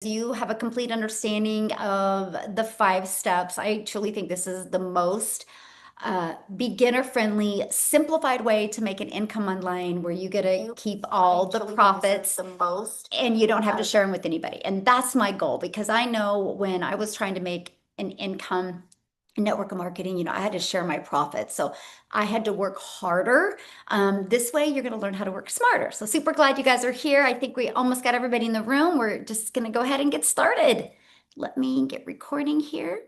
you have a complete understanding of the 5 steps. I truly think this is the most beginner-friendly, simplified way to make an income online where you get to keep all the profits The most. and you don't have to share them with anybody. And that's my goal because I know when I was trying to make an income in network marketing, I had to share my profits. So I had to work harder. This way, you're going to learn how to work smarter. So super glad you guys are here. I think we almost got everybody in the room. We're just going to go ahead and get started. Let me get recording here.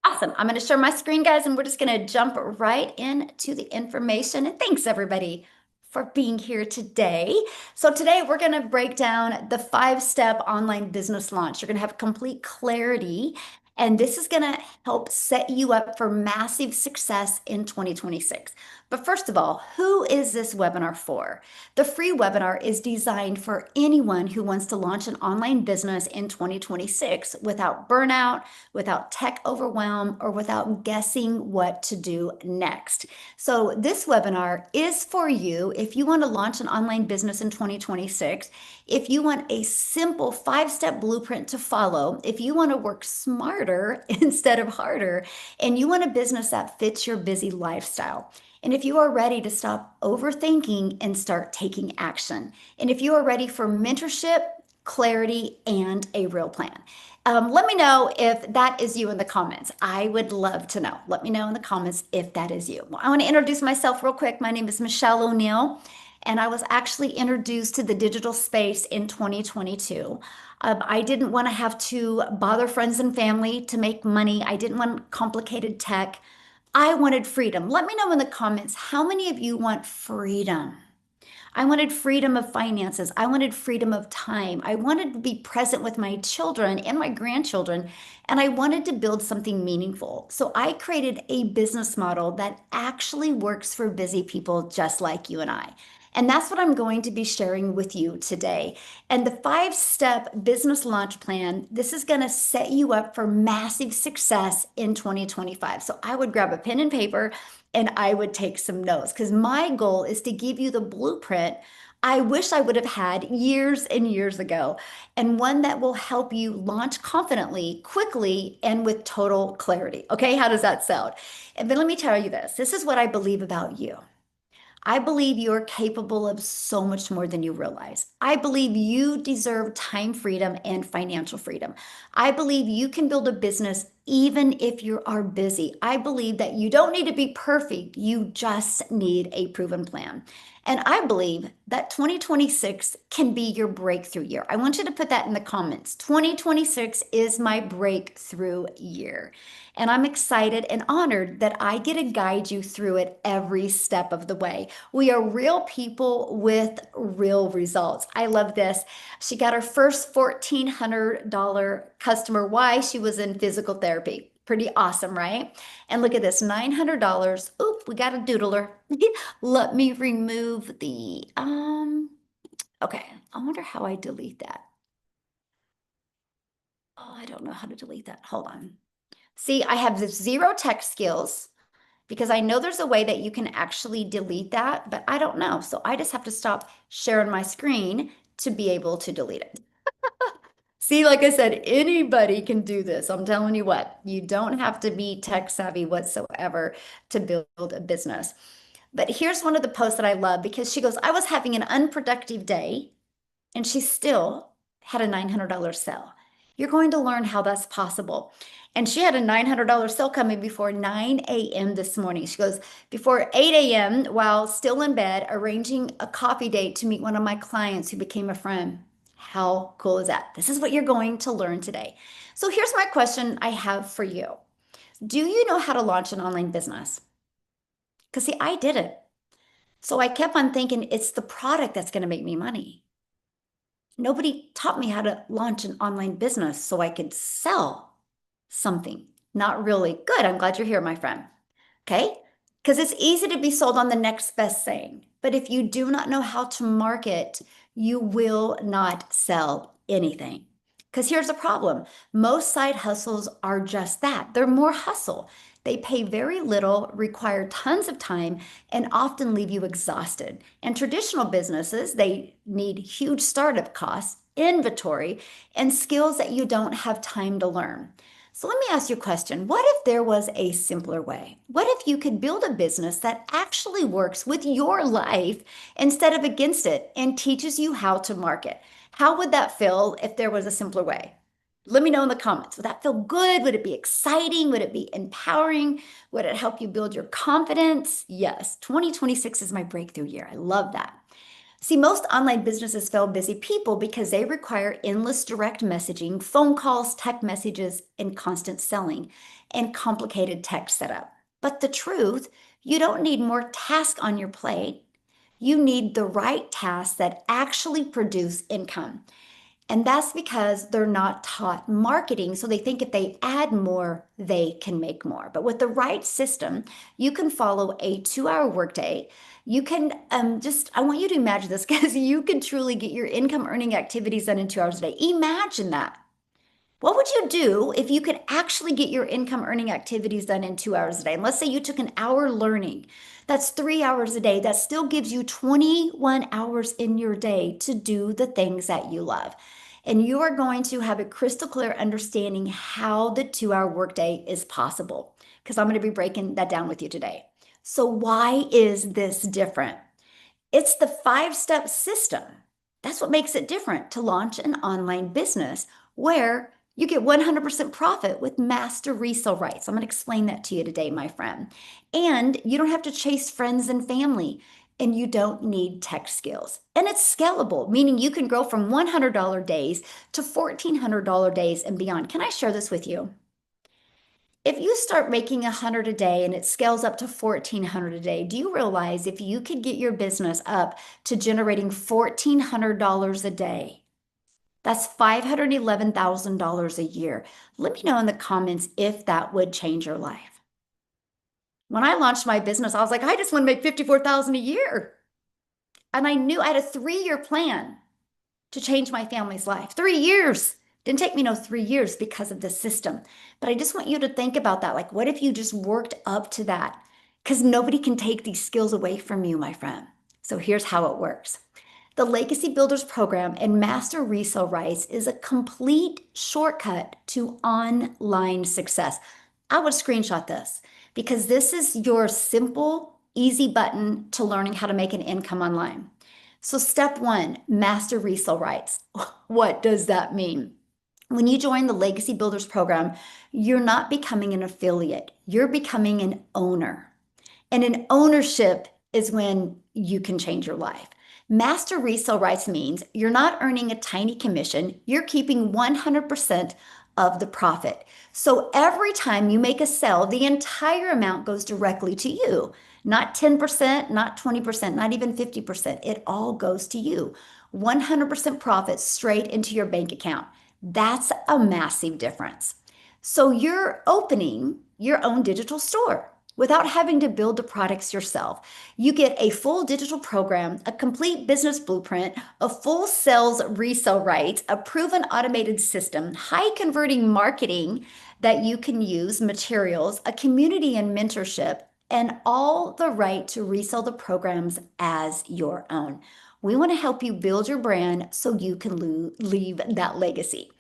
Awesome. I'm going to share my screen, guys, and we're just going to jump right into the information. And thanks, everybody, for being here today. So today we're going to break down the 5-step online business launch. You're going to have complete clarity, and this is going to help set you up for massive success in 2026. But first of all, who is this webinar for? The free webinar is designed for anyone who wants to launch an online business in 2026 without burnout, without tech overwhelm, or without guessing what to do next. So this webinar is for you if you want to launch an online business in 2026, if you want a simple 5-step blueprint to follow, if you want to work smarter instead of harder, and you want a business that fits your busy lifestyle. And if you are ready to stop overthinking and start taking action. And if you are ready for mentorship, clarity, and a real plan. Let me know if that is you in the comments. I would love to know. Let me know in the comments if that is you. Well, I want to introduce myself real quick. My name is Michelle O'Neill, and I was actually introduced to the digital space in 2022. I didn't want to have to bother friends and family to make money. I didn't want complicated tech. I wanted freedom. Let me know in the comments how many of you want freedom. I wanted freedom of finances. I wanted freedom of time. I wanted to be present with my children and my grandchildren, and I wanted to build something meaningful. So I created a business model that actually works for busy people just like you and I. And that's what I'm going to be sharing with you today. And the 5-step business launch plan, this is going to set you up for massive success in 2025. So I would grab a pen and paper and I would take some notes because my goal is to give you the blueprint I wish I would have had years and years ago, and one that will help you launch confidently, quickly, and with total clarity. Okay, how does that sound? And then let me tell you this is what I believe about you. I believe you're capable of so much more than you realize. I believe you deserve time freedom and financial freedom. I believe you can build a business even if you are busy. I believe that you don't need to be perfect. You just need a proven plan. And I believe that 2026 can be your breakthrough year. I want you to put that in the comments. 2026 is my breakthrough year. And I'm excited and honored that I get to guide you through it every step of the way. We are real people with real results. I love this. She got her first $1,400 customer. Why? She was in physical therapy. Pretty awesome, right? And look at this, $900. Oop, we got a doodler. Let me remove the, okay, I wonder how I delete that. Oh, I don't know how to delete that. Hold on. See, I have this 0 tech skills because I know there's a way that you can actually delete that, but I don't know. So I just have to stop sharing my screen to be able to delete it. See, like I said, anybody can do this. I'm telling you what, you don't have to be tech savvy whatsoever to build a business. But here's one of the posts that I love because she goes, I was having an unproductive day and she still had a $900 sale. You're going to learn how that's possible. And she had a $900 sale coming before 9 a.m. this morning. She goes, before 8 a.m., while still in bed, arranging a coffee date to meet one of my clients who became a friend. How cool is that? This is what you're going to learn today. So here's my question I have for you. Do you know how to launch an online business? Because see, I did it. So I kept on thinking it's the product that's going to make me money. Nobody taught me how to launch an online business so I could sell something. Not really good. I'm glad you're here, my friend. Okay? Because it's easy to be sold on the next best thing. But if you do not know how to market, you will not sell anything. Because here's the problem most side hustles are just that they're more hustle. They pay very little, require tons of time, and often leave you exhausted. And traditional businesses, they need huge startup costs inventory, and skills that you don't have time to learn. So let me ask you a question. What if there was a simpler way? What if you could build a business that actually works with your life instead of against it and teaches you how to market? How would that feel if there was a simpler way? Let me know in the comments. Would that feel good? Would it be exciting? Would it be empowering? Would it help you build your confidence? Yes, 2026 is my breakthrough year. I love that. See, most online businesses fail busy people because they require endless direct messaging, phone calls, text messages, and constant selling, and complicated tech setup. But the truth, you don't need more tasks on your plate. You need the right tasks that actually produce income. And that's because they're not taught marketing. So they think if they add more, they can make more. But with the right system, you can follow a 2 hour workday. You can I want you to imagine this because you can truly get your income earning activities done in 2 hours a day. Imagine that. What would you do if you could actually get your income earning activities done in 2 hours a day? And let's say you took an hour learning, that's 3 hours a day. That still gives you 21 hours in your day to do the things that you love. And you are going to have a crystal clear understanding how the 2 hour workday is possible, because I'm going to be breaking that down with you today. So, why is this different? It's the 5 step system. That's what makes it different to launch an online business where you get 100% profit with master resale rights. I'm going to explain that to you today, my friend. And you don't have to chase friends and family, and you don't need tech skills. And it's scalable, meaning you can grow from $100 days to $1,400 days and beyond. Can I share this with you? If you start making 100 a day and it scales up to 1,400 a day, do you realize if you could get your business up to generating $1,400 a day, that's $511,000 a year? Let me know in the comments if that would change your life. When I launched my business, I was like, I just want to make $54,000 a year. And I knew I had a 3-year plan to change my family's life. 3 years. Didn't take me no 3 years because of the system. But I just want you to think about that. Like, what if you just worked up to that? Because nobody can take these skills away from you, my friend. So here's how it works. The Legacy Builders Program and Master Resale Rights is a complete shortcut to online success. I would screenshot this because this is your simple, easy button to learning how to make an income online. So step 1, master resale rights. What does that mean? When you join the Legacy Builders Program, you're not becoming an affiliate, you're becoming an owner. And an ownership is when you can change your life. Master resale rights means you're not earning a tiny commission, you're keeping 100% of the profit. So every time you make a sale, the entire amount goes directly to you. Not 10%, not 20%, not even 50%. It all goes to you. 100% profit straight into your bank account. That's a massive difference. So you're opening your own digital store without having to build the products yourself. You get a full digital program, a complete business blueprint, a full sales resale rights, a proven automated system, high converting marketing that you can use, materials, a community and mentorship, and all the right to resell the programs as your own. We want to help you build your brand so you can leave that legacy.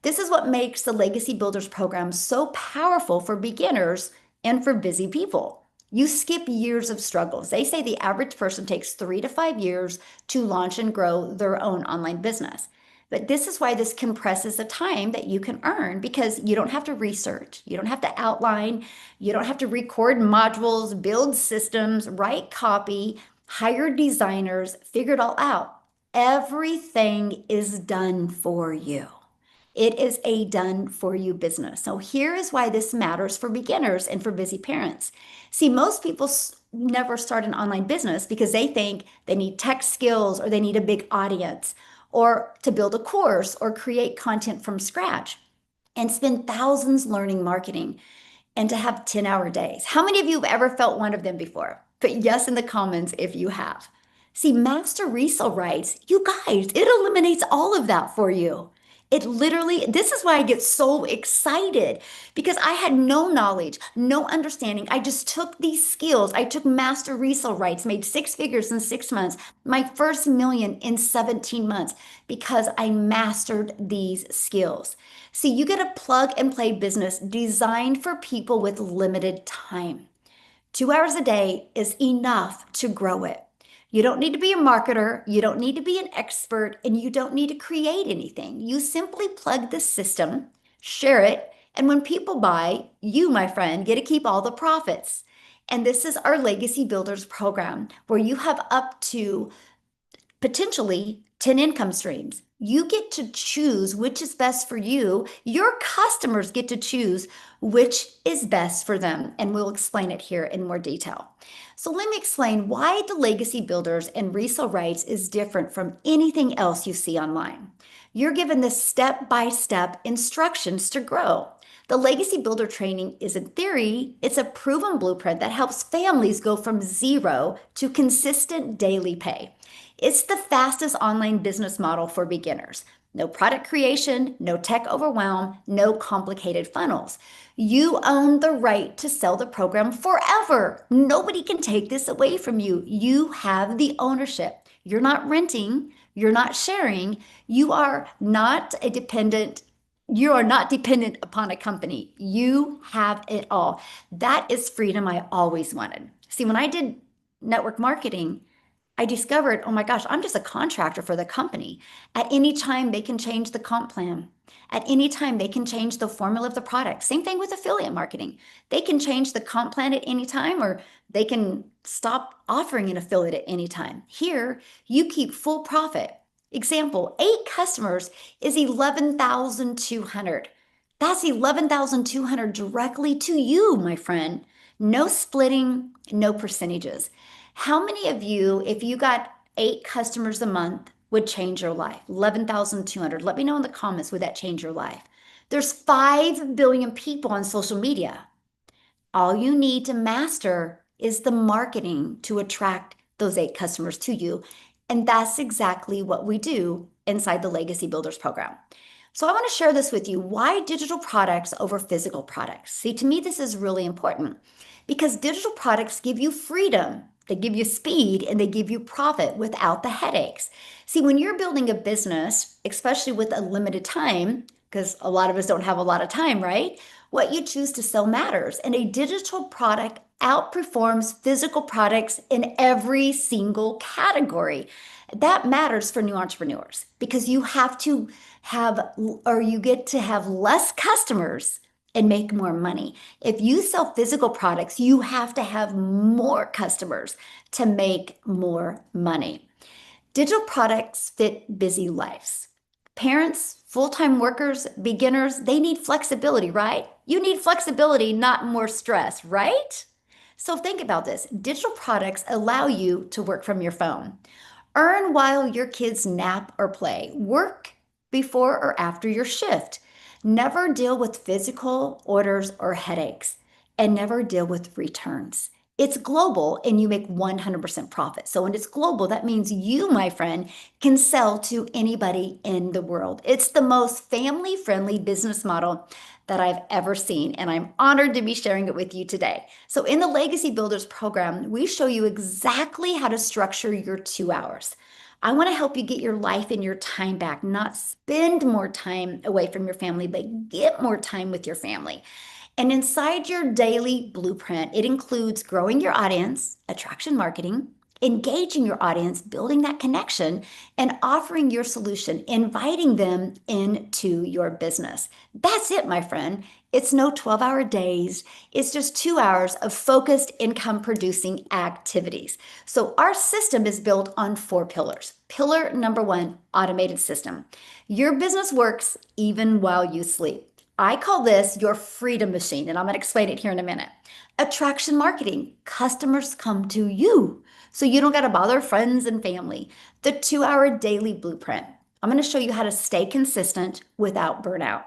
This is what makes the Legacy Builders Program so powerful for beginners and for busy people. You skip years of struggles. They say the average person takes 3 to 5 years to launch and grow their own online business. But this is why this compresses the time that you can earn, because you don't have to research, you don't have to outline, you don't have to record modules, build systems, write copy, hire designers, figure it all out. Everything is done for you. It is a done for you business. So here is why this matters for beginners and for busy parents. See, most people never start an online business because they think they need tech skills or they need a big audience or to build a course or create content from scratch and spend thousands learning marketing and to have 10-hour days. How many of you have ever felt one of them before? Put yes in the comments if you have. See, master resale rights, you guys, it eliminates all of that for you. It literally, this is why I get so excited because I had no knowledge, no understanding. I just took these skills. I took master resale rights, made six figures in 6 months, my first million in 17 months because I mastered these skills. See, you get a plug and play business designed for people with limited time. 2 hours a day is enough to grow it. You don't need to be a marketer, you don't need to be an expert, and you don't need to create anything. You simply plug the system, share it, and when people buy, you, my friend, get to keep all the profits. And this is our Legacy Builders program, where you have up to potentially 10 income streams. You get to choose which is best for you. Your customers get to choose which is best for them. And we'll explain it here in more detail. So let me explain why the Legacy Builders and resale rights is different from anything else you see online. You're given the step-by-step instructions to grow. The Legacy Builder training is in theory, it's a proven blueprint that helps families go from zero to consistent daily pay. It's the fastest online business model for beginners. No product creation, no tech overwhelm, no complicated funnels. You own the right to sell the program forever. Nobody can take this away from you. You have the ownership. You're not renting, you're not sharing, you are not dependent upon a company. You have it all. That is freedom I always wanted. See, when I did network marketing, I discovered, oh my gosh, I'm just a contractor for the company. At any time, they can change the comp plan. At any time, they can change the formula of the product. Same thing with affiliate marketing. They can change the comp plan at any time, or they can stop offering an affiliate at any time. Here, you keep full profit. Example, 8 customers is 11,200. That's 11,200 directly to you, my friend. No splitting, no percentages. How many of you, if you got 8 customers a month, would change your life? 11,200. Let me know in the comments, would that change your life? There's 5 billion people on social media. All you need to master is the marketing to attract those 8 customers to you. And that's exactly what we do inside the Legacy Builders program. So I want to share this with you. Why digital products over physical products? See, to me, this is really important because digital products give you freedom. They give you speed and they give you profit without the headaches. See, when you're building a business, especially with a limited time, because a lot of us don't have a lot of time, right? What you choose to sell matters. And a digital product outperforms physical products in every single category. That matters for new entrepreneurs because you have to have, or you get to have less customers and make more money. If you sell physical products, you have to have more customers to make more money. Digital products fit busy lives. Parents, full-time workers, beginners, they need flexibility, right? You need flexibility, not more stress, right? So think about this. Digital products allow you to work from your phone. Earn while your kids nap or play. Work before or after your shift. Never deal with physical orders or headaches, and never deal with returns. It's global and you make 100% profit. So when it's global, that means you, my friend, can sell to anybody in the world. It's the most family-friendly business model that I've ever seen, and I'm honored to be sharing it with you today. So in the Legacy Builders program, we show you exactly how to structure your 2 hours. I want to help you get your life and your time back, not spend more time away from your family, but get more time with your family. And inside your daily blueprint, it includes growing your audience, attraction marketing, engaging your audience, building that connection, and offering your solution, inviting them into your business. That's it, my friend. It's no 12-hour days. It's just 2 hours of focused income producing activities. So our system is built on 4 pillars. Pillar number 1, automated system. Your business works even while you sleep. I call this your freedom machine, and I'm going to explain it here in a minute. Attraction marketing. Customers come to you, so you don't got to bother friends and family. The 2-hour daily blueprint. I'm going to show you how to stay consistent without burnout.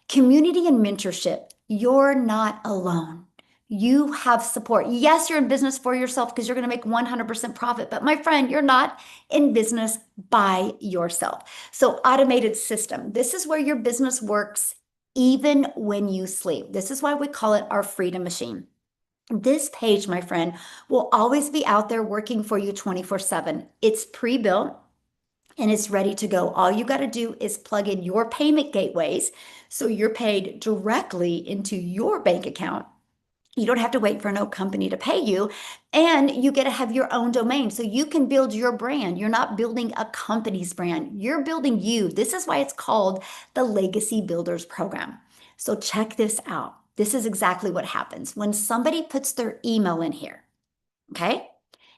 Community and mentorship. You're not alone. You have support. Yes, you're in business for yourself because you're going to make 100% profit. But my friend, you're not in business by yourself. So, automated system. This is where your business works even when you sleep. This is why we call it our freedom machine. This page, my friend, will always be out there working for you 24/7. It's pre-built and it's ready to go. All you got to do is plug in your payment gateways so you're paid directly into your bank account. You don't have to wait for no company to pay you, and you get to have your own domain so you can build your brand. You're not building a company's brand, you're building you. This is why it's called the Legacy Builders Program. So, check this out. This is exactly what happens when somebody puts their email in here, okay?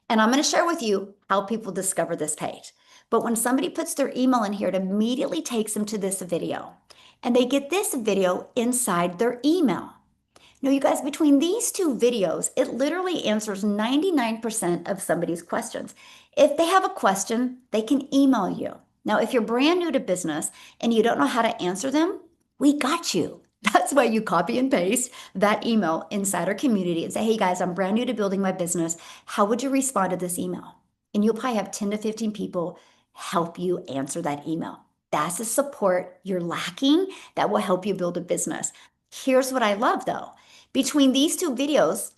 And I'm going to share with you how people discover this page. But when somebody puts their email in here, it immediately takes them to this video, and they get this video inside their email. Now, you guys, between these two videos, it literally answers 99% of somebody's questions. If they have a question, they can email you. Now, if you're brand new to business and you don't know how to answer them, we got you. That's why you copy and paste that email inside our community and say, hey guys, I'm brand new to building my business. How would you respond to this email? And you'll probably have 10 to 15 people help you answer that email. That's the support you're lacking that will help you build a business. Here's what I love though. Between these two videos,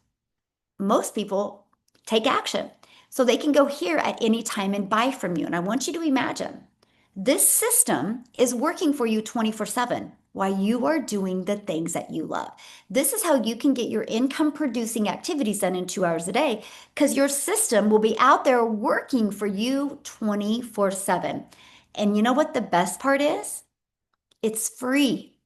most people take action. So they can go here at any time and buy from you. And I want you to imagine this system is working for you 24/7 while you are doing the things that you love. This is how you can get your income producing activities done in 2 hours a day because your system will be out there working for you 24/7. And you know what the best part is? It's free.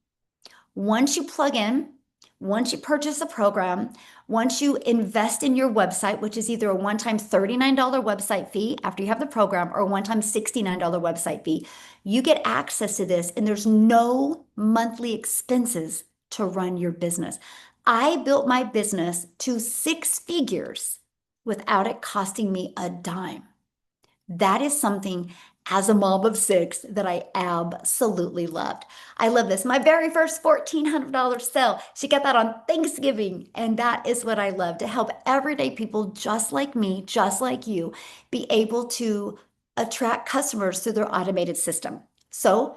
Once you plug in, once you purchase a program, once you invest in your website, which is either a one-time $39 website fee after you have the program or a one-time $69 website fee, you get access to this and there's no monthly expenses to run your business. I built my business to 6 figures without it costing me a dime. That is something as a mom of 6 that I absolutely loved. I love this. My very first $1,400 sale, she got that on Thanksgiving. And that is what I love, to help everyday people just like me, just like you, be able to attract customers through their automated system. So,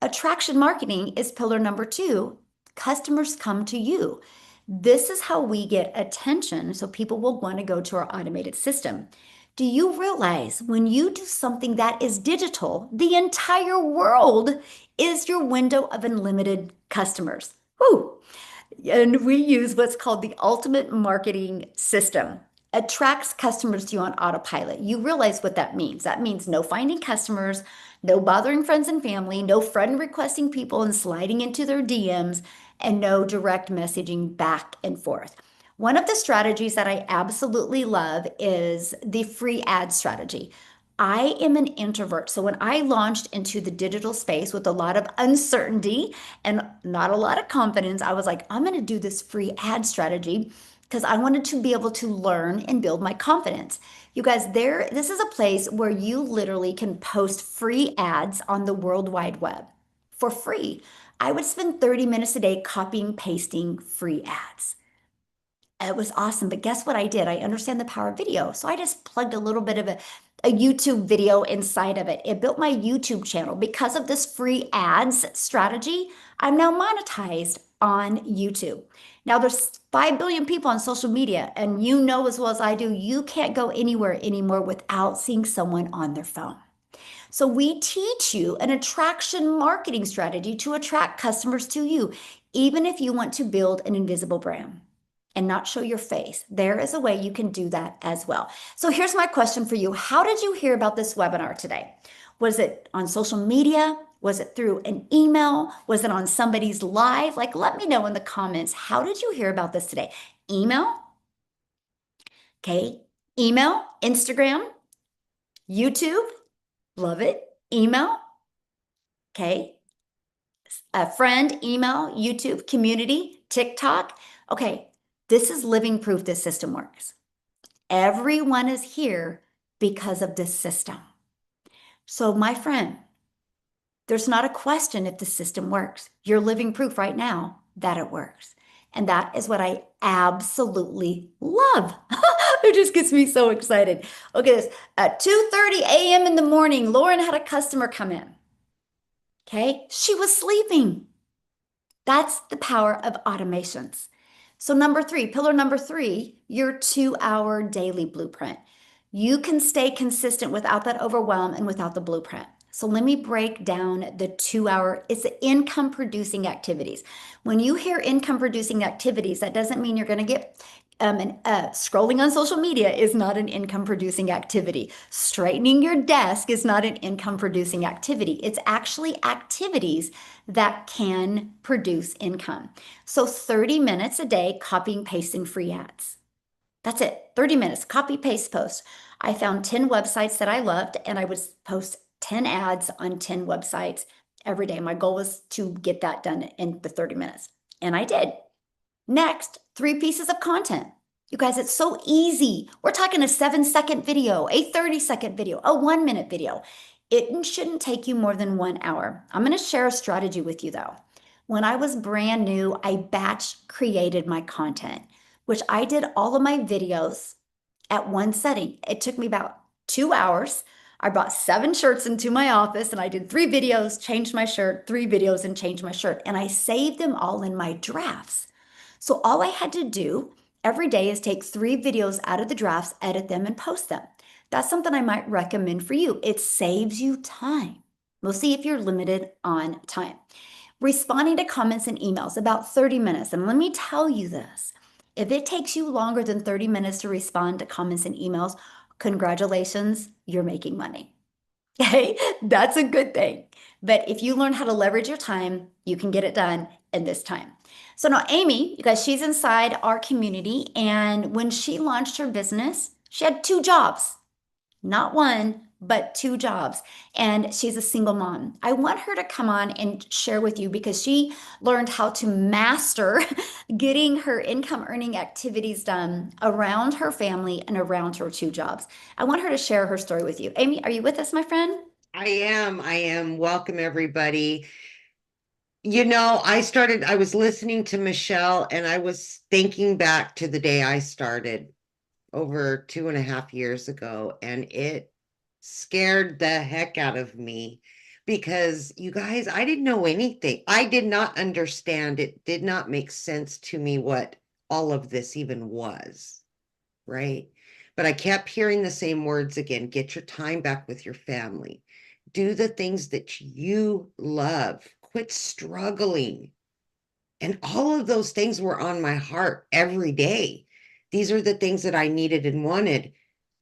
attraction marketing is pillar number 2. Customers come to you. This is how we get attention, so people will want to go to our automated system. Do you realize when you do something that is digital, the entire world is your window of unlimited customers? Whew. And we use what's called the ultimate marketing system. Attracts customers to you on autopilot. You realize what that means. That means no finding customers, no bothering friends and family, no friend requesting people and sliding into their DMs, and no direct messaging back and forth. One of the strategies that I absolutely love is the free ad strategy. I am an introvert. So when I launched into the digital space with a lot of uncertainty and not a lot of confidence, I was like, I'm going to do this free ad strategy because I wanted to be able to learn and build my confidence. You guys, this is a place where you literally can post free ads on the World Wide Web for free. I would spend 30 minutes a day copying, pasting free ads. It was awesome. But guess what I did? I understand the power of video. So I just plugged a little bit of a YouTube video inside of it. It built my YouTube channel. Because of this free ads strategy, I'm now monetized on YouTube. Now there's 5 billion people on social media, and you know as well as I do, you can't go anywhere anymore without seeing someone on their phone. So we teach you an attraction marketing strategy to attract customers to you, even if you want to build an invisible brand and not show your face. There is a way you can do that as well. So here's my question for you. How did you hear about this webinar today? Was it on social media? Was it through an email? Was it on somebody's live? Like, let me know in the comments. How did you hear about this today? Email? Okay. Email, Instagram, YouTube. Love it. Email. Okay. A friend, email, YouTube, community, TikTok. Okay. This is living proof this system works. Everyone is here because of this system. So, my friend, there's not a question if the system works. You're living proof right now that it works. And that is what I absolutely love. It just gets me so excited. Okay, this at 2:30 a.m. in the morning, Lauren had a customer come in. Okay, she was sleeping. That's the power of automations. So, number three, pillar number three, your 2 hour daily blueprint. You can stay consistent without that overwhelm and without the blueprint. So, let me break down the 2 hour, it's the income producing activities. When you hear income producing activities, that doesn't mean you're going to get scrolling on social media is not an income producing activity. Straightening your desk is not an income producing activity. It's actually activities that can produce income. So 30 minutes a day copying, pasting free ads. That's it. 30 minutes, copy, paste, post. I found 10 websites that I loved and I would post 10 ads on 10 websites every day. My goal was to get that done in the 30 minutes. And I did. Next, 3 pieces of content. You guys, it's so easy. We're talking a 7-second video, a 30-second video, a 1-minute video. It shouldn't take you more than 1 hour. I'm going to share a strategy with you though. When I was brand new, I batch created my content, which I did all of my videos at one setting. It took me about 2 hours. I brought 7 shirts into my office and I did 3 videos, changed my shirt, 3 videos, and changed my shirt. And I saved them all in my drafts. So all I had to do every day is take 3 videos out of the drafts, edit them, and post them. That's something I might recommend for you. It saves you time. We'll see if you're limited on time. Responding to comments and emails, about 30 minutes. And let me tell you this, if it takes you longer than 30 minutes to respond to comments and emails, congratulations, you're making money. Okay, that's a good thing. But if you learn how to leverage your time, you can get it done in this time. So now, Amy, you guys, she's inside our community. And when she launched her business, she had 2 jobs, not one, but 2 jobs. And she's a single mom. I want her to come on and share with you because she learned how to master getting her income earning activities done around her family and around her 2 jobs. I want her to share her story with you. Amy, are you with us, my friend? I am. I am. Welcome, everybody. I was listening to Michelle and I was thinking back to the day I started over 2.5 years ago, and it scared the heck out of me because you guys, I didn't know anything. I did not understand. It did not make sense to me what all of this even was, right? But I kept hearing the same words again: get your time back with your family, do the things that you love, quit struggling. And all of those things were on my heart every day. These are the things that I needed and wanted.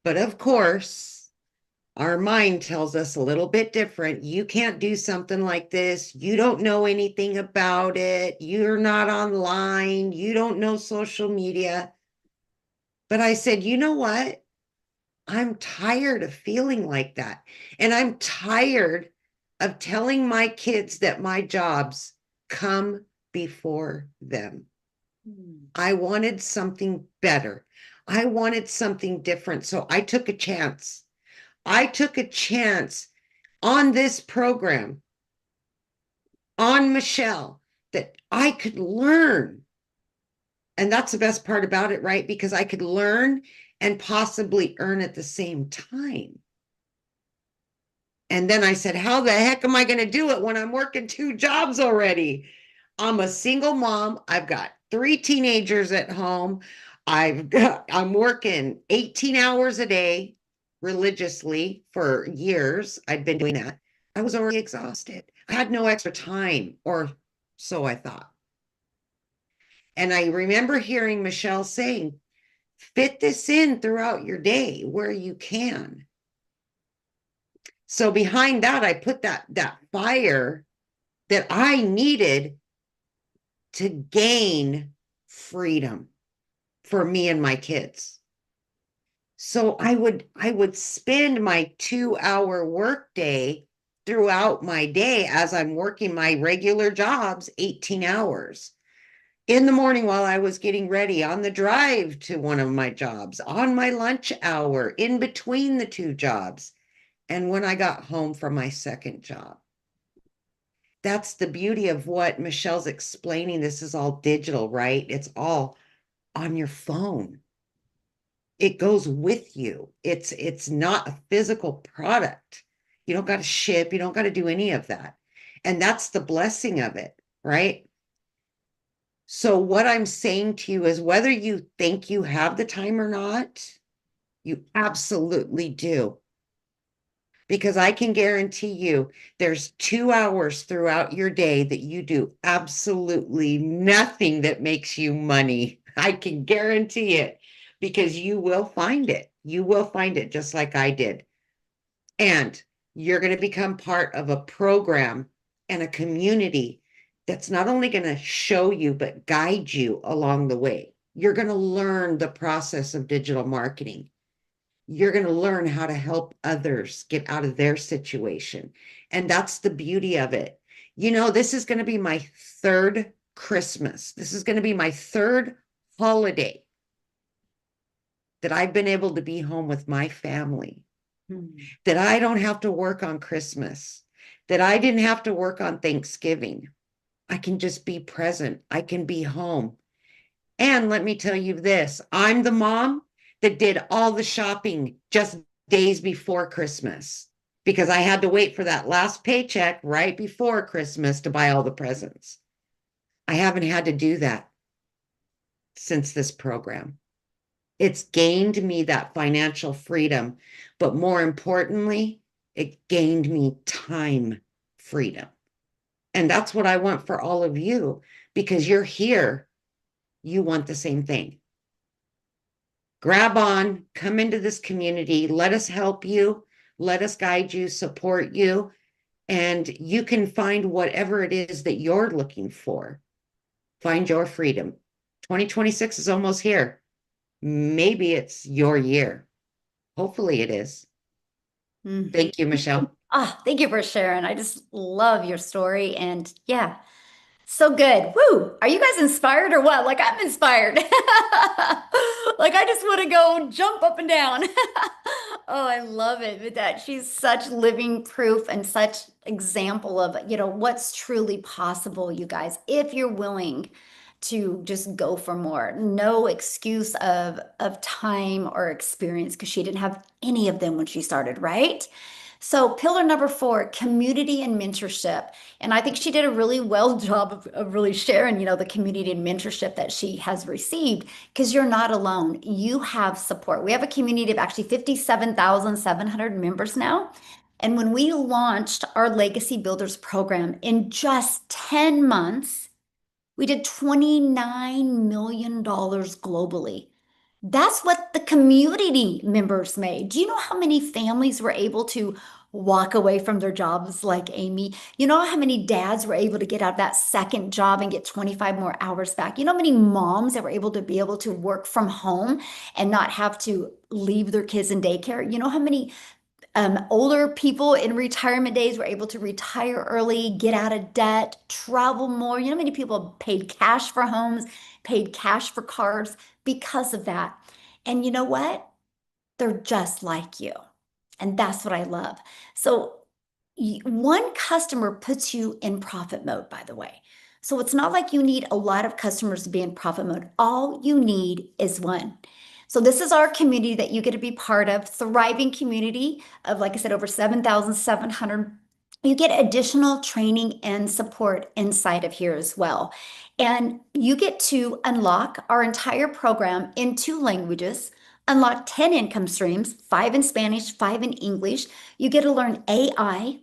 But of course, our mind tells us a little bit different. You can't do something like this. You don't know anything about it. You're not online. You don't know social media. But I said, you know what? I'm tired of feeling like that. And I'm tired of telling my kids that my jobs come before them. I wanted something better. I wanted something different. So I took a chance. I took a chance on this program, on Michelle, that I could learn. And that's the best part about it, right? Because I could learn and possibly earn at the same time. And then I said, how the heck am I going to do it when I'm working 2 jobs already? I'm a single mom. I've got 3 teenagers at home. I'm working 18 hours a day religiously for years. I'd been doing that. I was already exhausted. I had no extra time, or so I thought. And I remember hearing Michelle saying, fit this in throughout your day where you can. So behind that, I put that fire that I needed to gain freedom for me and my kids. So I would spend my 2 hour workday throughout my day as I'm working my regular jobs, 18 hours. In the morning while I was getting ready, on the drive to one of my jobs, on my lunch hour, in between the 2 jobs, and when I got home from my second job. that's the beauty of what Michelle's explaining. This is all digital, right? It's all on your phone. It goes with you. It's not a physical product. You don't got to ship, you don't got to do any of that. And that's the blessing of it, right? So what I'm saying to you is whether you think you have the time or not, you absolutely do. Because I can guarantee you there's 2 hours throughout your day that you do absolutely nothing that makes you money. I can guarantee it because you will find it. You will find it just like I did. And you're going to become part of a program and a community that's not only going to show you, but guide you along the way. You're going to learn the process of digital marketing. You're going to learn how to help others get out of their situation. And that's the beauty of it. This is going to be my third Christmas. This is going to be my third holiday that I've been able to be home with my family, that I don't have to work on Christmas, that I didn't have to work on Thanksgiving. I can just be present. I can be home. And let me tell you this, I'm the mom that did all the shopping just days before Christmas because I had to wait for that last paycheck right before Christmas to buy all the presents. I haven't had to do that since this program. It's gained me that financial freedom, but more importantly, it gained me time freedom. And that's what I want for all of you because you're here. You want the same thing. Grab on, come into this community. Let us help you. Let us guide you, support you, and you can find whatever it is that you're looking for. Find your freedom. 2026 is almost here. Maybe it's your year. Hopefully it is. Thank you, Michelle. Thank you for sharing. I just love your story. And yeah, so good. Woo! Are you guys inspired or what? Like I'm inspired. Like I just want to go jump up and down. Oh, I love it with that. She's such living proof and such example of, what's truly possible, you guys, if you're willing to just go for more. No excuse of time or experience because she didn't have any of them when she started, right? So pillar number 4, community and mentorship. And I think she did a really well job of really sharing, the community and mentorship that she has received because you're not alone. You have support. We have a community of actually 57,700 members now. And when we launched our Legacy Builders program in just 10 months, we did $29 million globally. That's what the community members made. Do you know how many families were able to walk away from their jobs like Amy? You know how many dads were able to get out of that second job and get 25 more hours back? You know how many moms that were able to work from home and not have to leave their kids in daycare? You know how many older people in retirement days were able to retire early, get out of debt, travel more? You know how many people paid cash for homes, paid cash for cars because of that? And you know what? They're just like you. And that's what I love. So one customer puts you in profit mode, by the way. So it's not like you need a lot of customers to be in profit mode. All you need is one. So this is our community that you get to be part of, thriving community of, like I said, over 7,700. You get additional training and support inside of here as well. And you get to unlock our entire program in 2 languages, unlock 10 income streams, 5 in Spanish, 5 in English. You get to learn AI,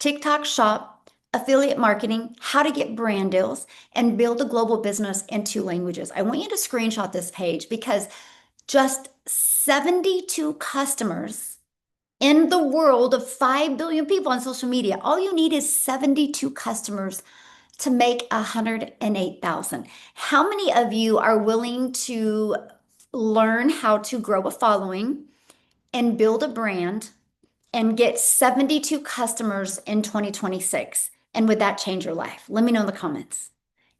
TikTok Shop, affiliate marketing, how to get brand deals, and build a global business in 2 languages. I want you to screenshot this page because just 72 customers in the world of 5 billion people on social media. All you need is 72 customers to make 108,000. How many of you are willing to learn how to grow a following and build a brand and get 72 customers in 2026? And would that change your life? Let me know in the comments.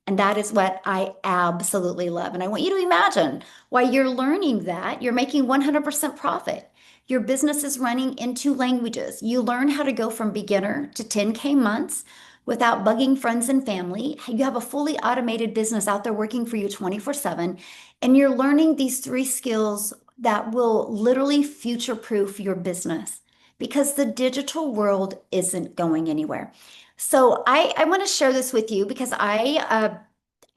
And that is what I absolutely love. And I want you to imagine while you're learning that, you're making 100% profit. Your business is running in 2 languages. You learn how to go from beginner to 10K months without bugging friends and family. You have a fully automated business out there working for you 24/7, and you're learning these three skills that will literally future-proof your business because the digital world isn't going anywhere. So I want to share this with you because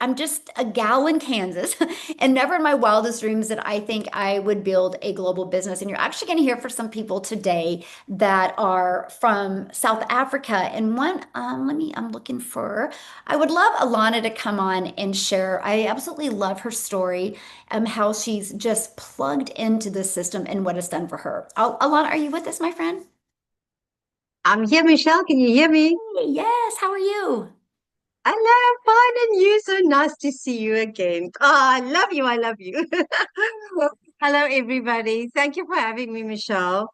I'm just a gal in Kansas, and never in my wildest dreams that I think I would build a global business. And you're actually going to hear from some people today that are from South Africa. And one, I'm looking for, I would love Alana to come on and share. I absolutely love her story, how she's just plugged into the system and what it's done for her. Alana, are you with us, my friend? I'm here, Michelle. Can you hear me? Hey, yes, how are you? Hello, fine, and you. So nice to see you again. Oh, I love you. I love you. Hello, everybody. Thank you for having me, Michelle.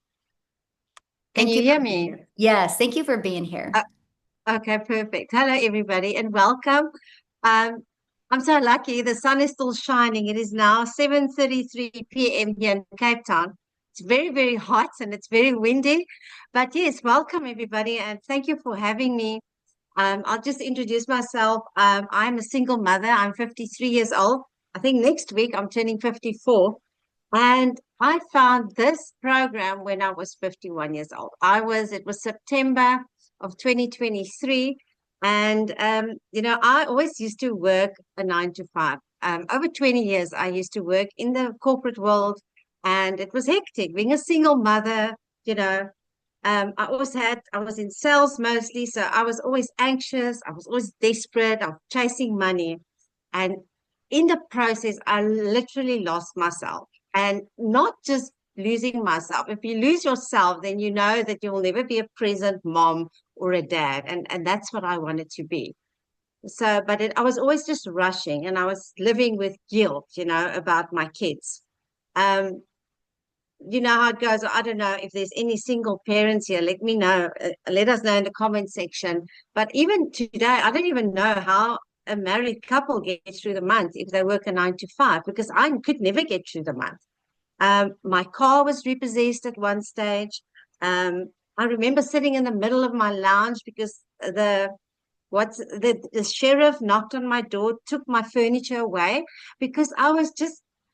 Can Thank you you hear for being me? here. Yes, thank you for being here. Uh, okay, perfect. Hello, everybody, and welcome. Um, I'm so lucky. The sun is still shining. It is now 7:33 p.m. here in Cape Town. It's very, very hot and it's very windy. But yes, welcome, everybody, and thank you for having me. I'll just introduce myself. I'm a single mother. I'm 53 years old. I think next week I'm turning 54. And I found this program when I was 51 years old. It was September of 2023. And, I always used to work a 9 to 5. Over 20 years, I used to work in the corporate world, and it was hectic being a single mother, you know, I was in sales mostly, so I was always anxious. I was always desperate. I was chasing money. And in the process, I literally lost myself, and not just losing myself. If you lose yourself, then you know that you'll never be a present mom or a dad. And that's what I wanted to be. So, I was always just rushing, and I was living with guilt, about my kids. Um, you know how it goes. I don't know if there's any single parents here. Let me know. Let us know in the comment section. But even today, I don't even know how a married couple gets through the month if they work a 9 to 5, because I could never get through the month. My car was repossessed at one stage. I remember sitting in the middle of my lounge because the sheriff knocked on my door, took my furniture away because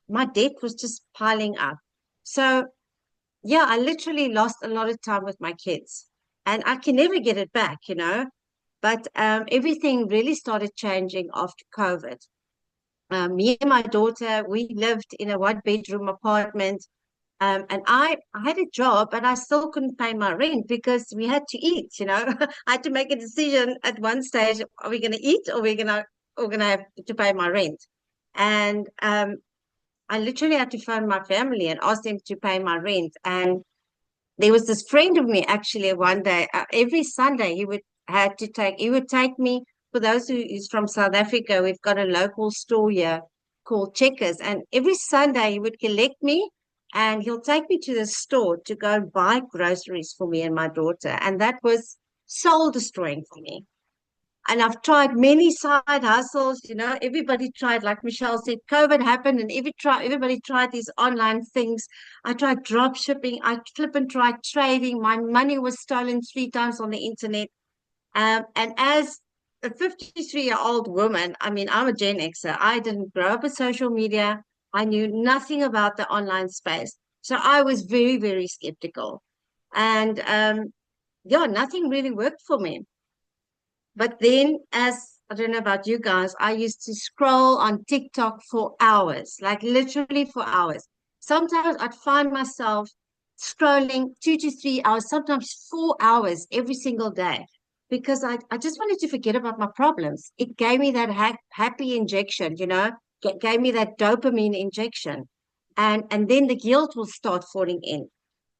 my debt was just piling up. So yeah, I literally lost a lot of time with my kids, and I can never get it back. But everything really started changing after COVID. Me and my daughter, we lived in a one-bedroom apartment, and I had a job, but I still couldn't pay my rent because we had to eat. I had to make a decision at one stage: are we going to eat, or we're gonna have to pay my rent? And I literally had to phone my family and ask them to pay my rent. And there was this friend of me actually one day, every Sunday he would take me, for those who's from South Africa, we've got a local store here called Checkers. And every Sunday he would collect me and he'll take me to the store to go and buy groceries for me and my daughter. And that was soul destroying for me. And I've tried many side hustles. Everybody tried, like Michelle said, COVID happened and everybody tried these online things. I tried drop shipping. I flip and tried trading. My money was stolen 3 times on the internet. And as a 53-year-old woman, I mean, I'm a Gen Xer. I didn't grow up with social media. I knew nothing about the online space. So I was very, very skeptical. And yeah, nothing really worked for me. But then, as I don't know about you guys, I used to scroll on TikTok for hours, like literally for hours. Sometimes I'd find myself scrolling 2 to 3 hours, sometimes 4 hours every single day, because I just wanted to forget about my problems. It gave me that happy injection, gave me that dopamine injection. And then the guilt will start falling in.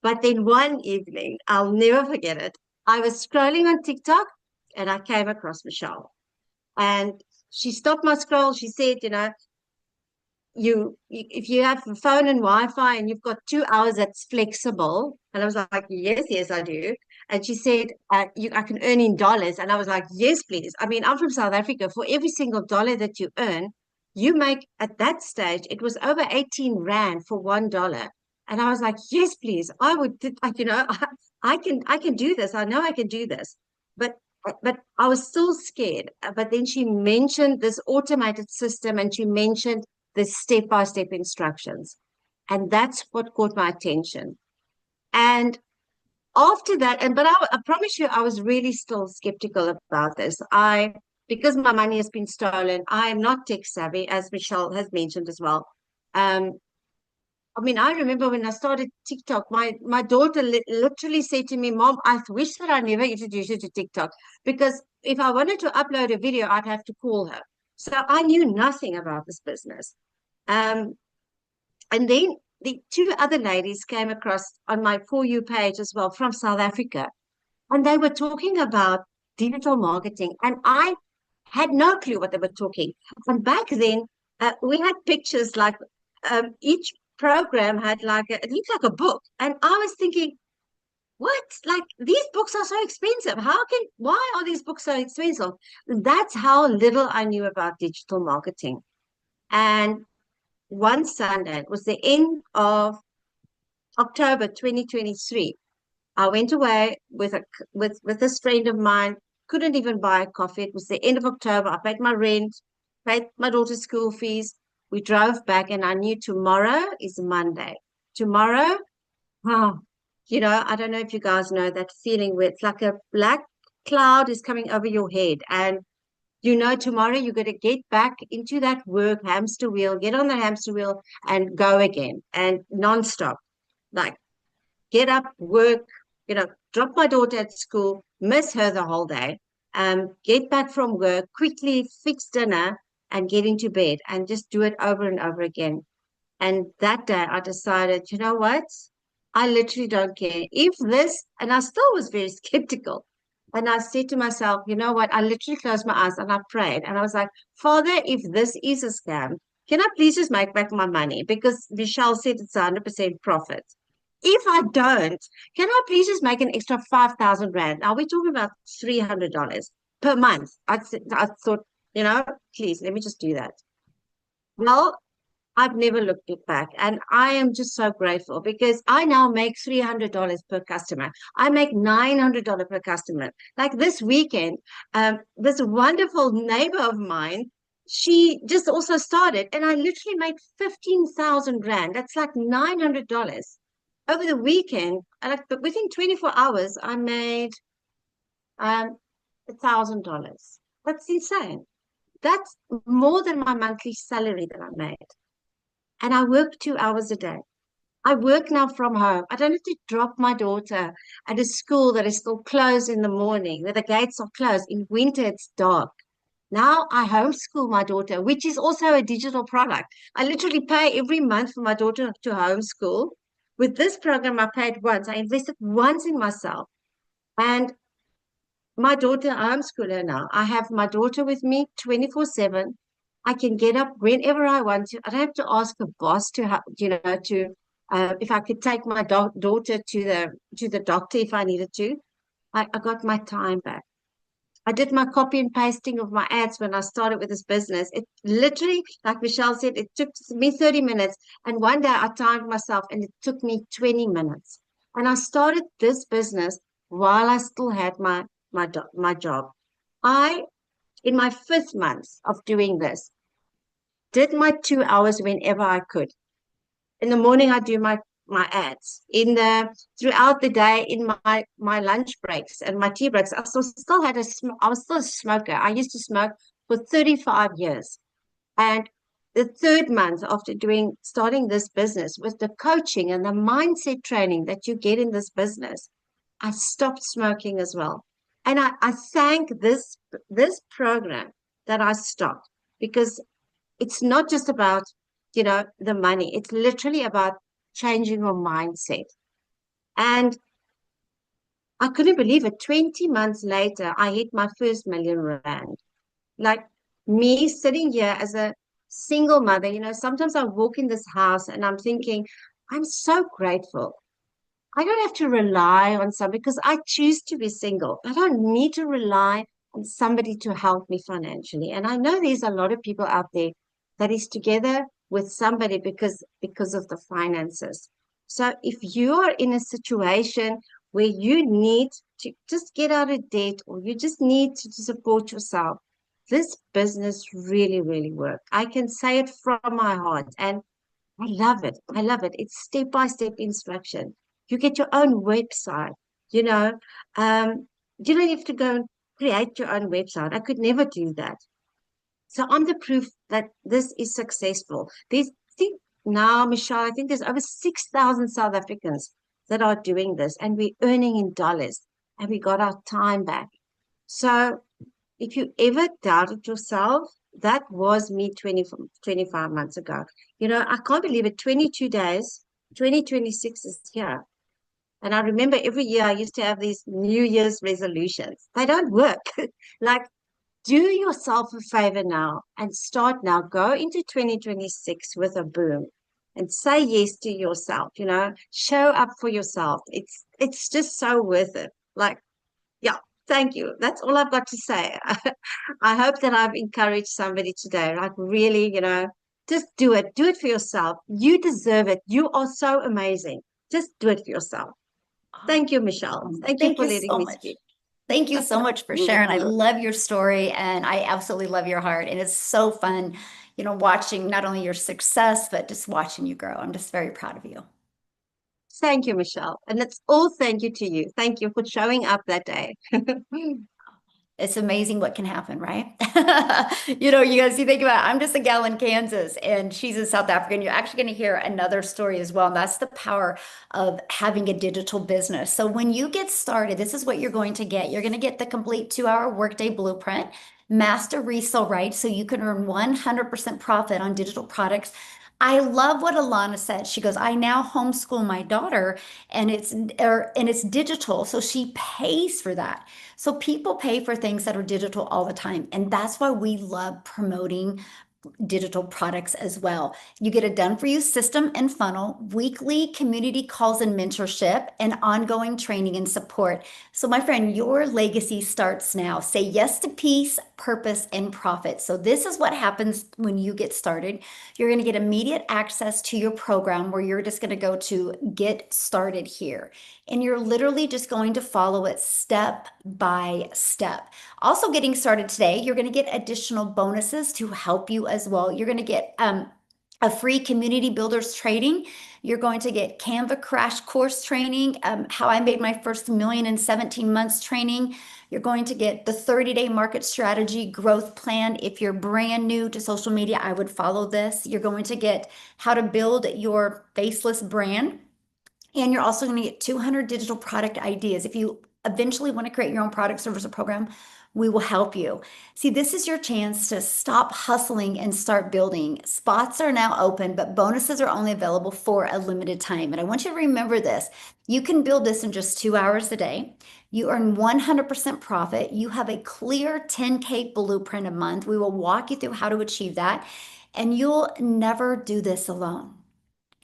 But then one evening, I'll never forget it. I was scrolling on TikTok and I came across Michelle. And she stopped my scroll. She said, if you have a phone and Wi-Fi and you've got 2 hours that's flexible. And I was like, yes, I do. And she said, I can earn in dollars. And I was like, yes, please. I mean, I'm from South Africa. For every single dollar that you earn, you make, at that stage, it was over 18 Rand for $1. And I was like, yes, please. I would, I can do this. I know I can do this. But but I was still scared. But then she mentioned this automated system and she mentioned the step-by-step instructions. And that's what caught my attention. And after that, but I promise you, I was really still skeptical about this. Because my money has been stolen, I am not tech savvy, as Michelle has mentioned as well. I mean, I remember when I started TikTok, my daughter literally said to me, Mom, I wish that I never introduced you to TikTok, because if I wanted to upload a video, I'd have to call her. So I knew nothing about this business. And then the two other ladies came across on my For You page as well from South Africa, and they were talking about digital marketing, and I had no clue what they were talking. And back then, we had pictures like each program had like it looked like a book, and I was thinking, what? Like, these books are so expensive. Why are these books so expensive? That's how little I knew about digital marketing. And one Sunday, it was the end of October 2023. I went away with this friend of mine, couldn't even buy a coffee. It was the end of October. I paid my rent, paid my daughter's school fees. We drove back, and I knew tomorrow is Monday. Tomorrow, oh, I don't know if you guys know that feeling where it's like a black cloud is coming over your head, and tomorrow you're going to get back into that work hamster wheel, get on the hamster wheel and go again, and nonstop. Like, get up, work, drop my daughter at school, miss her the whole day, get back from work, quickly fix dinner and get into bed, and just do it over and over again. And that day I decided, you know what? I literally don't care if this, and I still was very skeptical. And I said to myself, you know what? I literally closed my eyes and I prayed. And I was like, Father, if this is a scam, can I please just make back my money? Because Michelle said it's 100% profit. If I don't, can I please just make an extra 5,000 Rand? Now we're talking about $300 per month. I thought, please let me just do that. Well, I've never looked it back, and I am just so grateful because I now make $300 per customer. I make $900 per customer. Like this weekend, this wonderful neighbor of mine, she just also started, and I literally made 15,000 Rand. That's like $900 over the weekend. But within 24 hours, I made $1,000. That's insane. That's more than my monthly salary that I made. And I work 2 hours a day. I work now from home. I don't have to drop my daughter at a school that is still closed in the morning, where the gates are closed. In winter, it's dark. Now I homeschool my daughter, which is also a digital product. I literally pay every month for my daughter to homeschool. With this program, I paid once. I invested once in myself. And my daughter, I homeschool her now. I have my daughter with me 24/7. I can get up whenever I want to. I don't have to ask a boss if I could take my daughter to the doctor if I needed to. I got my time back. I did my copy and pasting of my ads when I started with this business. It literally, like Michelle said, it took me 30 minutes. And one day I timed myself and it took me 20 minutes. And I started this business while I still had my job. In my 5th month of doing this, did my 2 hours whenever I could. In the morning, I do my ads. Throughout the day, in my lunch breaks and my tea breaks, I was still a smoker. I used to smoke for 35 years. And the 3rd month after starting this business, with the coaching and the mindset training that you get in this business, I stopped smoking as well. And I thank this program that I stopped, because it's not just about, the money. It's literally about changing your mindset. And I couldn't believe it. 20 months later, I hit my first R1,000,000. Like, me sitting here as a single mother, sometimes I walk in this house and I'm thinking, I'm so grateful. I don't have to rely on somebody because I choose to be single. I don't need to rely on somebody to help me financially. And I know there's a lot of people out there that is together with somebody because of the finances. So if you are in a situation where you need to just get out of debt or you just need to support yourself, this business really, really worked. I can say it from my heart, and I love it. I love it. It's step-by-step instruction. You get your own website, you know. You don't have to go and create your own website. I could never do that. So I'm the proof that this is successful. Think now, Michelle, I think there's over 6,000 South Africans that are doing this, and we're earning in dollars, and we got our time back. So if you ever doubted yourself, that was me 25 months ago. I can't believe it. 22 days, 2026 is here. And I remember every year I used to have these New Year's resolutions. They don't work. Like, do yourself a favor now and start now. Go into 2026 with a boom and say yes to yourself, show up for yourself. It's just so worth it. Like, yeah, thank you. That's all I've got to say. I hope that I've encouraged somebody today. Like, really, just do it. Do it for yourself. You deserve it. You are so amazing. Just do it for yourself. Thank you, Michelle. Thank you Thank for you letting so me much. speak. Thank you so much for sharing. I love your story and I absolutely love your heart. And it's so fun, watching not only your success, but just watching you grow. I'm just very proud of you. Thank you, Michelle. And it's all thank you to you. Thank you for showing up that day. It's amazing what can happen, right? You guys, you think about it, I'm just a gal in Kansas and she's in South Africa. And you're actually going to hear another story as well. And that's the power of having a digital business. So when you get started, this is what you're going to get. You're going to get the complete 2-hour workday blueprint, master resale rights, so you can earn 100% profit on digital products. I love what Alana said. She goes, I now homeschool my daughter and it's digital. So she pays for that. So people pay for things that are digital all the time. And that's why we love promoting digital products as well. You get a done for you system and funnel, weekly community calls and mentorship, and ongoing training and support. So, my friend, your legacy starts now. Say yes to peace, purpose, and profit. So, this is what happens when you get started. You're going to get immediate access to your program where you're just going to go to get started here. And you're literally just going to follow it step by step. Also, getting started today, you're going to get additional bonuses to help you as well. You're going to get a free community builders training. You're going to get Canva crash course training, how I made my first million in 17 months training. You're going to get the 30-day market strategy growth plan. If you're brand new to social media, I would follow this. You're going to get how to build your faceless brand. And you're also going to get 200 digital product ideas. If you eventually want to create your own product, service, or program, we will help you. See, this is your chance to stop hustling and start building. Spots are now open, but bonuses are only available for a limited time. And I want you to remember this. You can build this in just 2 hours a day. You earn 100% profit. You have a clear 10K blueprint a month. We will walk you through how to achieve that. And you'll never do this alone.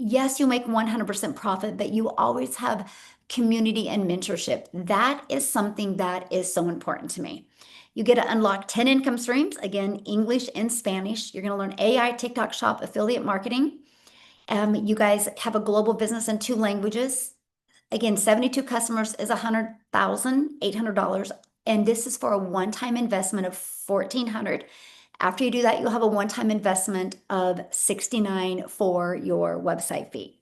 Yes, you make 100% profit, but you always have community and mentorship. That is something that is so important to me. You get to unlock 10 income streams, again, English and Spanish. You're going to learn AI, TikTok shop, affiliate marketing. You guys have a global business in 2 languages. Again, 72 customers is $100,800. And this is for a one-time investment of $1,400. After you do that, you'll have a one-time investment of $69 for your website fee.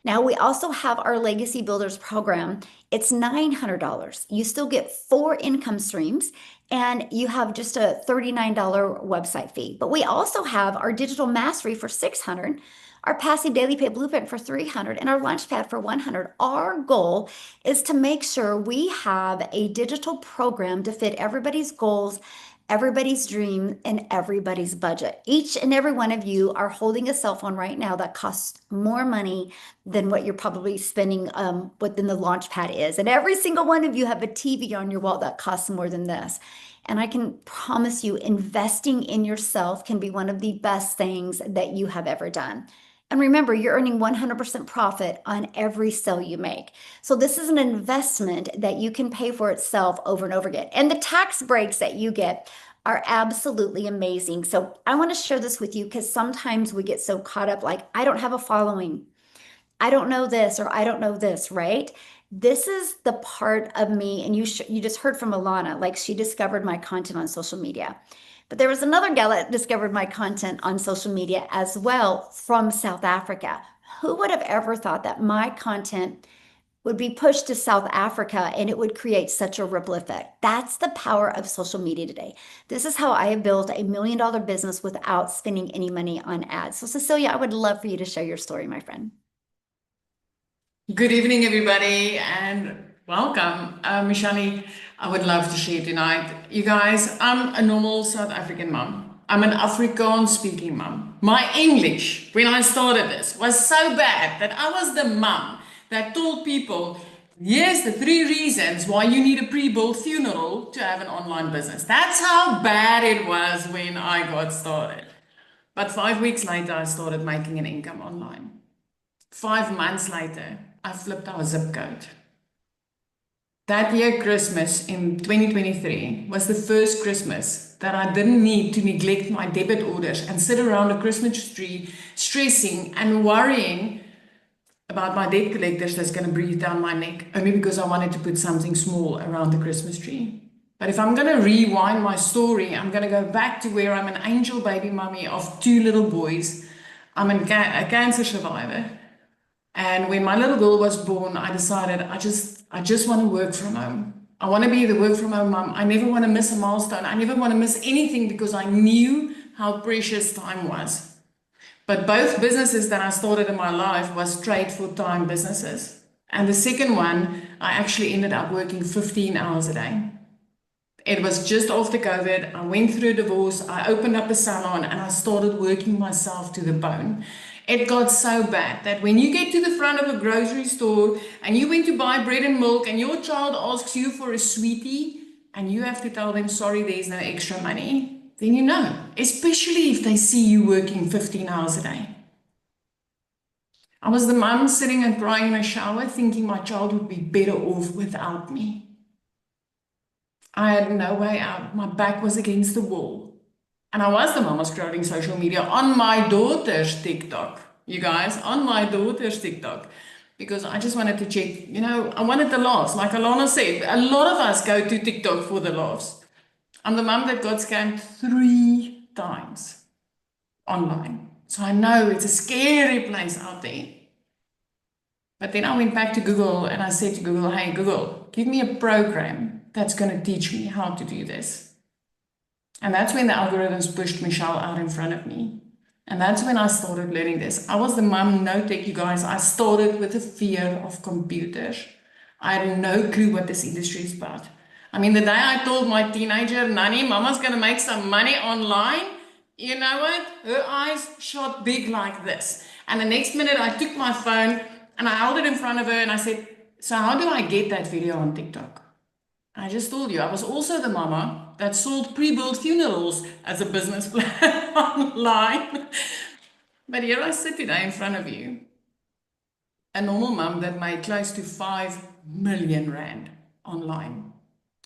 Now, we also have our Legacy Builders program. It's $900. You still get 4 income streams and you have just a $39 website fee. But we also have our digital mastery for $600, our passive daily pay blueprint for $300, and our launchpad for $100. Our goal is to make sure we have a digital program to fit everybody's goals, everybody's dream, and everybody's budget. Each and every one of you are holding a cell phone right now that costs more money than what you're probably spending within the Launchpad is. And every single one of you have a TV on your wall that costs more than this. And I can promise you, investing in yourself can be one of the best things that you have ever done. And remember, you're earning 100% profit on every sale you make. So this is an investment that you can pay for itself over and over again. And the tax breaks that you get are absolutely amazing. So I want to share this with you because sometimes we get so caught up like, I don't have a following. I don't know this or I don't know this, right? This is the part of me, and you just heard from Alana, like she discovered my content on social media. But there was another gal that discovered my content on social media as well from South Africa. Who would have ever thought that my content would be pushed to South Africa and it would create such a ripple effect? That's the power of social media today. This is how I have built $1 million business without spending any money on ads. So, Cecilia, I would love for you to share your story, my friend. Good evening, everybody, and welcome. Michelle, I would love to share tonight. You guys, I'm a normal South African mom. I'm an Afrikaans speaking mom. My English, when I started this, was so bad that I was the mom that told people, here's the 3 reasons why you need a pre-built funeral to have an online business. That's how bad it was when I got started. But 5 weeks later, I started making an income online. 5 months later, I flipped our zip code. That year, Christmas in 2023, was the first Christmas that I didn't need to neglect my debit orders and sit around a Christmas tree stressing and worrying about my debt collectors that's going to breathe down my neck, only because I wanted to put something small around the Christmas tree. But if I'm going to rewind my story, I'm going to go back to where I'm an angel baby mummy of 2 little boys. I'm a cancer survivor. And when my little girl was born, I decided I just want to work from home. I want to be the work from home mom. I never want to miss a milestone. I never want to miss anything because I knew how precious time was. But both businesses that I started in my life was trade for time businesses. And the second one, I actually ended up working 15 hours a day. It was just after COVID. I went through a divorce. I opened up a salon and I started working myself to the bone. It got so bad that when you get to the front of a grocery store and you went to buy bread and milk and your child asks you for a sweetie and you have to tell them, sorry, there's no extra money, then you know, especially if they see you working 15 hours a day. I was the mom sitting and crying in a shower thinking my child would be better off without me. I had no way out. My back was against the wall. And I was the mama scrolling social media on my daughter's TikTok, you guys, on my daughter's TikTok, because I just wanted to check, I wanted the laughs. Like Alana said, a lot of us go to TikTok for the laughs. I'm the mom that got scammed 3 times online. So I know it's a scary place out there. But then I went back to Google and I said to Google, hey, Google, give me a program that's going to teach me how to do this. And that's when the algorithms pushed Michelle out in front of me. And that's when I started learning this. I was the mom, no tech, you guys. I started with a fear of computers. I had no clue what this industry is about. I mean, the day I told my teenager, Nani, mama's going to make some money online, you know what? Her eyes shot big like this. And the next minute I took my phone and I held it in front of her and I said, so how do I get that video on TikTok? I just told you, I was also the mama that sold pre-built funerals as a business plan online. But here I sit today in front of you, a normal mom that made close to 5 million rand online.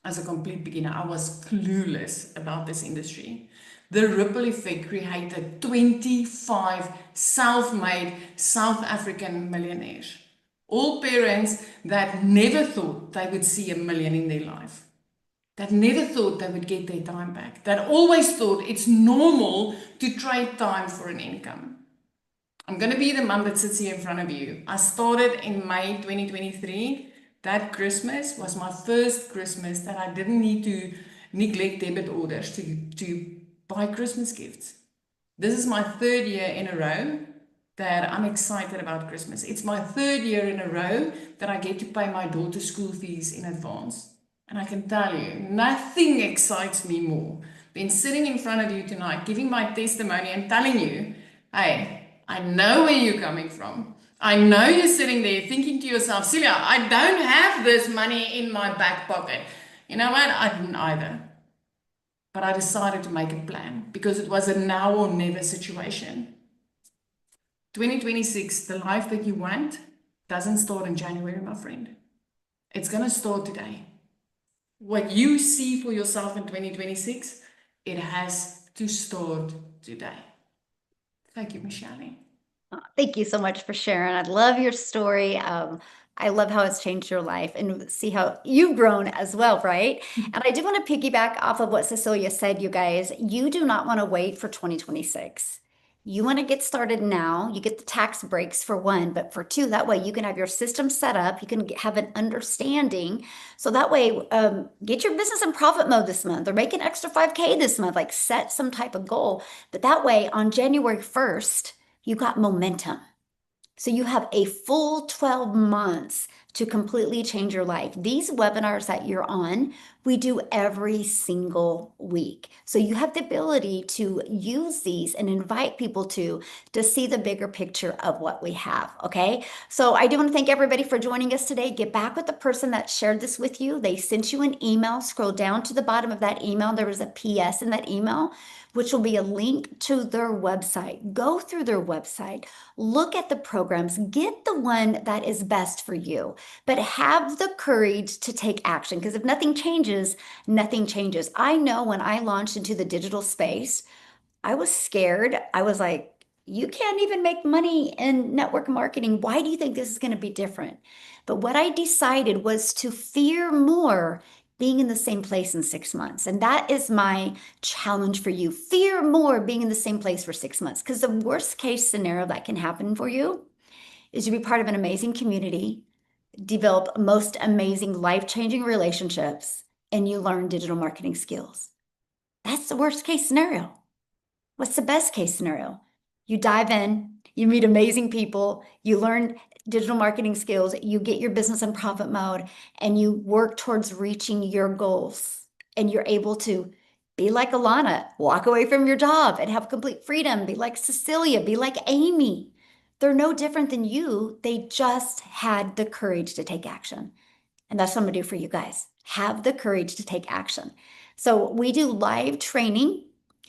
As a complete beginner, I was clueless about this industry. The ripple effect created 25 self-made South African millionaires. All parents that never thought they would see 1 million in their life, that never thought they would get their time back, that always thought it's normal to trade time for an income. I'm going to be the mom that sits here in front of you. I started in May 2023. That Christmas was my first Christmas that I didn't need to neglect debit orders to buy Christmas gifts. This is my 3rd year in a row that I'm excited about Christmas. It's my 3rd year in a row that I get to pay my daughter's school fees in advance. And I can tell you, nothing excites me more than sitting in front of you tonight, giving my testimony and telling you, hey, I know where you're coming from. I know you're sitting there thinking to yourself, Celia, I don't have this money in my back pocket. You know what? I didn't either. But I decided to make a plan because it was a now or never situation. 2026, the life that you want doesn't start in January, my friend. It's going to start today. What you see for yourself in 2026, it has to start today. Thank you, Michelle. Thank you so much for sharing. I love your story. I love how it's changed your life and see how you've grown as well, right? And I do want to piggyback off of what Cecilia said, you guys. You do not want to wait for 2026. You want to get started now. You get the tax breaks for one, but for two, that way you can have your system set up. You can have an understanding. So that way, get your business in profit mode this month or make an extra 5K this month, like set some type of goal. But that way on January 1st, you got momentum. So you have a full 12 months to completely change your life. These webinars that you're on, we do every single week. So you have the ability to use these and invite people to see the bigger picture of what we have, okay? So I do want to thank everybody for joining us today. Get back with the person that shared this with you. They sent you an email. Scroll down to the bottom of that email. There was a PS in that email, which will be a link to their website. Go through their website, look at the programs, get the one that is best for you, but have the courage to take action, because if nothing changes, nothing changes. I know when I launched into the digital space, I was scared. I was like, you can't even make money in network marketing. Why do you think this is going to be different? But what I decided was to fear more being in the same place in 6 months. And that is my challenge for you. Fear more being in the same place for 6 months, because the worst case scenario that can happen for you is you be part of an amazing community, develop most amazing life-changing relationships, and you learn digital marketing skills. That's the worst case scenario. What's the best case scenario? You dive in, you meet amazing people, you learn digital marketing skills, you get your business in profit mode, and you work towards reaching your goals. And you're able to be like Alana, walk away from your job and have complete freedom. Be like Cecilia, be like Amy. They're no different than you. They just had the courage to take action. And that's what I'm gonna do for you guys. Have the courage to take action. So we do live training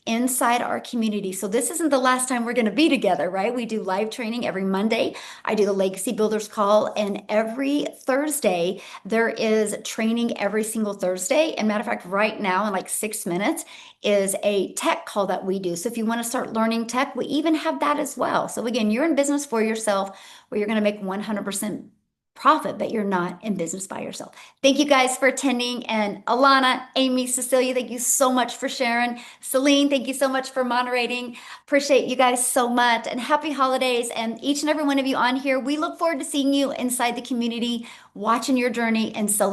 inside our community. So this isn't the last time we're going to be together, right? We do live training every Monday. I do the Legacy Builders call, and every Thursday there is training every single Thursday. And matter of fact, right now in like 6 minutes is a tech call that we do. So if you want to start learning tech, we even have that as well. So again, you're in business for yourself where you're going to make 100% profit, but you're not in business by yourself. Thank you guys for attending. And Alana, Amy, Cecilia, thank you so much for sharing. Celine, thank you so much for moderating. Appreciate you guys so much, and happy holidays. And each and every one of you on here, we look forward to seeing you inside the community, watching your journey and celebrating.